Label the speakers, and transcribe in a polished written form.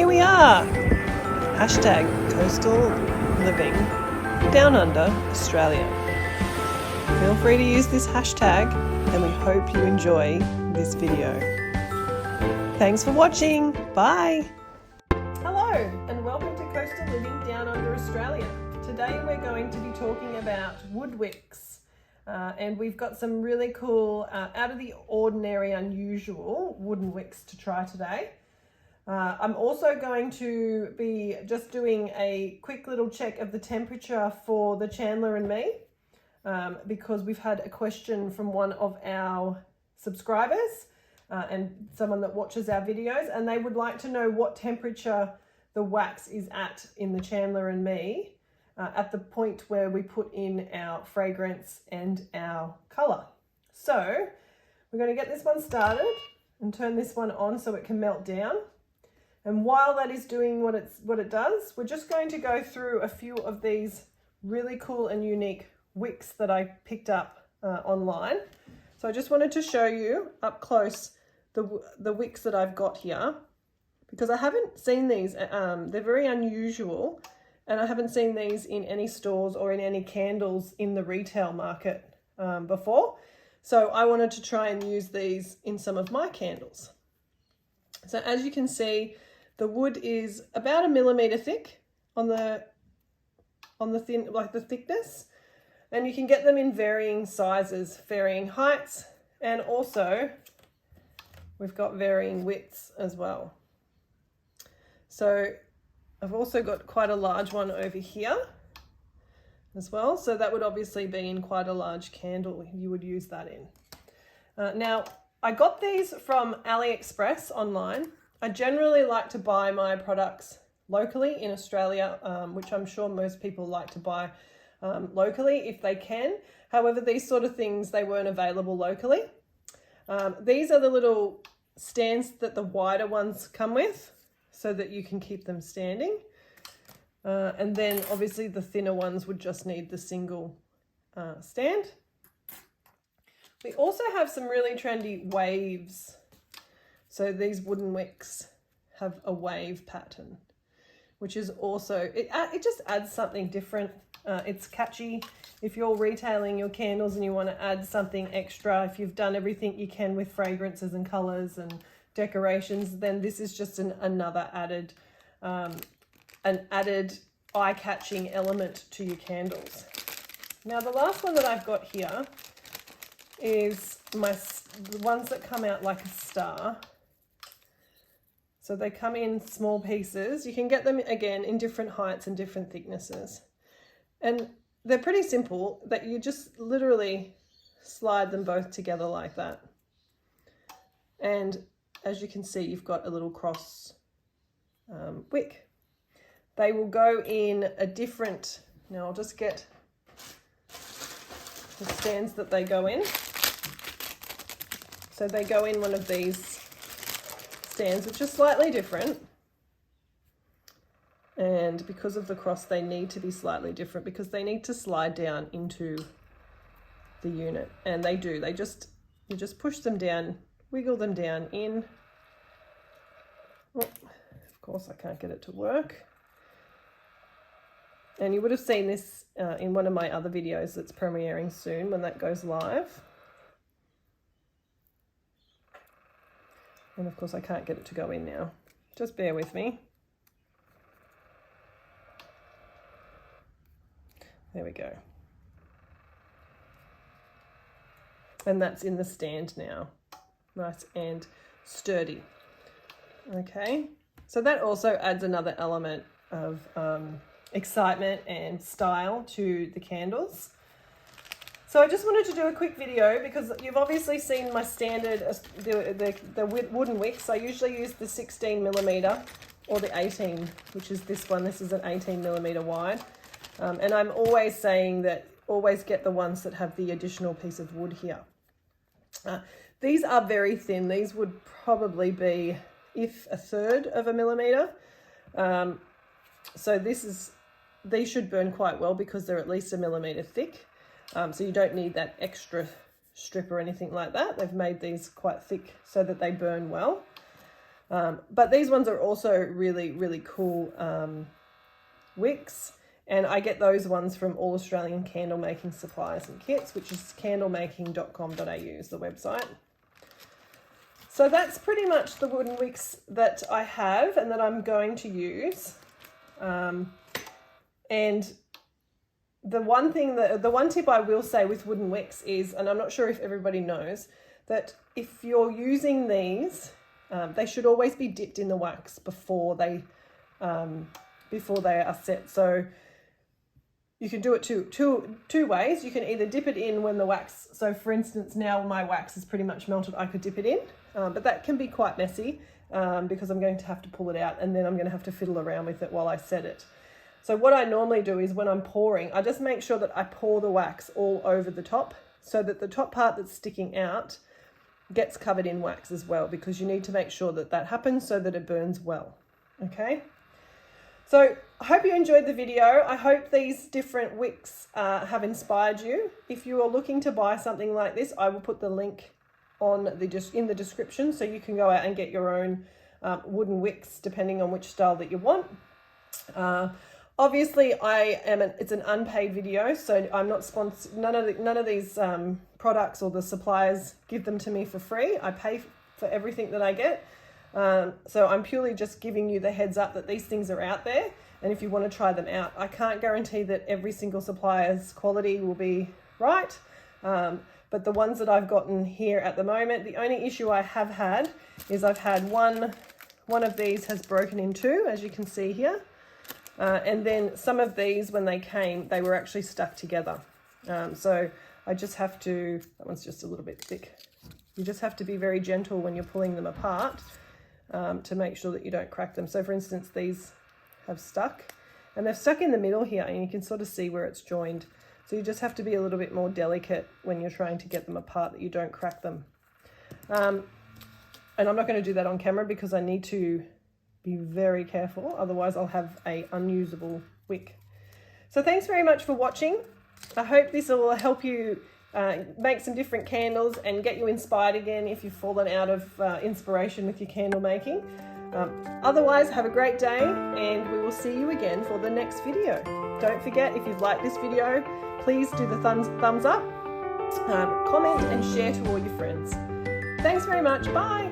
Speaker 1: here we are. Hashtag coastal living down under Australia. Feel free to use this hashtag and we hope you enjoy this video. Thanks for watching. Bye. Hello and welcome to Coastal Living Down Under Australia. Today we're going to be talking about wood wicks. And we've got some really cool, out of the ordinary, unusual wooden wicks to try today. I'm also going to be just doing a quick little check of the temperature for the Chandler and me, because we've had a question from one of our subscribers and someone that watches our videos, and they would like to know what temperature the wax is at in the Chandler and me at the point where we put in our fragrance and our colour. So we're going to get this one started and turn this one on so it can melt down. And while that is doing what it does, we're just going to go through a few of these really cool and unique wicks that I picked up online. So I just wanted to show you up close the wicks that I've got here, because I haven't seen these. They're very unusual, and I haven't seen these in any stores or in any candles in the retail market before. So I wanted to try and use these in some of my candles. So as you can see, the wood is about 1 millimeter thick on the thin, like the thickness, and you can get them in varying sizes, varying heights, and also we've got varying widths as well. So I've also got quite a large one over here as well. So that would obviously be in quite a large candle. You would use that in. Now, I got these from AliExpress online. I generally like to buy my products locally in Australia, which I'm sure most people like to buy locally if they can. However, these sort of things, they weren't available locally. These are the little stands that the wider ones come with so that you can keep them standing. And then obviously the thinner ones would just need the single stand. We also have some really trendy waves. So these wooden wicks have a wave pattern, which is also, it just adds something different. It's catchy. If you're retailing your candles and you want to add something extra, if you've done everything you can with fragrances and colours and decorations, then this is just another added, an added eye-catching element to your candles. Now the last one that I've got here is the ones that come out like a star. So they come in small pieces. You can get them again in different heights and different thicknesses. And they're pretty simple, that you just literally slide them both together like that. And as you can see, you've got a little cross wick. They will go in a different, now I'll just get the stands that they go in. So they go in one of these stands, which is slightly different. And because of the cross, they need to be slightly different because they need to slide down into the unit. And they do. You just push them down, wiggle them down in. Oh, of course, I can't get it to work. And you would have seen this in one of my other videos that's premiering soon when that goes live. And of course I can't get it to go in now. Just bear with me. There we go. And that's in the stand now. Nice and sturdy. Okay, so that also adds another element of excitement and style to the candles. So I just wanted to do a quick video because you've obviously seen my standard, the wooden wicks. I usually use the 16 millimeter or the 18, which is this one. This is an 18 millimeter wide. And I'm always saying that always get the ones that have the additional piece of wood here. These are very thin. These would probably be, if a third of a millimeter. So these should burn quite well because they're at least 1 millimeter thick. So you don't need that extra strip or anything like that. They've made these quite thick so that they burn well. But these ones are also really, really cool wicks. And I get those ones from All Australian Candle Making Supplies and Kits, which is candlemaking.com.au is the website. So that's pretty much the wooden wicks that I have and that I'm going to use. And the one tip I will say with wooden wicks is, and I'm not sure if everybody knows, that if you're using these, they should always be dipped in the wax before they are set. So you can do it two ways. You can either dip it in when the wax, so for instance, now my wax is pretty much melted, I could dip it in, but that can be quite messy because I'm going to have to pull it out and then I'm going to have to fiddle around with it while I set it. So what I normally do is when I'm pouring, I just make sure that I pour the wax all over the top so that the top part that's sticking out gets covered in wax as well, because you need to make sure that that happens so that it burns well. Okay. So I hope you enjoyed the video. I hope these different wicks have inspired you. If you are looking to buy something like this, I will put the link in the description so you can go out and get your own wooden wicks depending on which style that you want. Obviously, it's an unpaid video, so I'm not sponsored. None of these products or the suppliers give them to me for free. I pay for everything that I get. So I'm purely just giving you the heads up that these things are out there, and if you want to try them out. I can't guarantee that every single supplier's quality will be right, but the ones that I've gotten here at the moment, the only issue I have had is I've had one of these has broken in two, as you can see here. And then some of these, when they came, they were actually stuck together. So I just have to, that one's just a little bit thick. You just have to be very gentle when you're pulling them apart to make sure that you don't crack them. So for instance, these have stuck and they're stuck in the middle here and you can sort of see where it's joined. So you just have to be a little bit more delicate when you're trying to get them apart, that you don't crack them. And I'm not going to do that on camera because I need to be very careful, otherwise I'll have a unusable wick. So thanks very much for watching. I hope this will help you make some different candles and get you inspired again if you've fallen out of inspiration with your candle making. Otherwise, have a great day and we will see you again for the next video. Don't forget, if you've liked this video, please do the thumbs up, comment and share to all your friends. Thanks very much. Bye.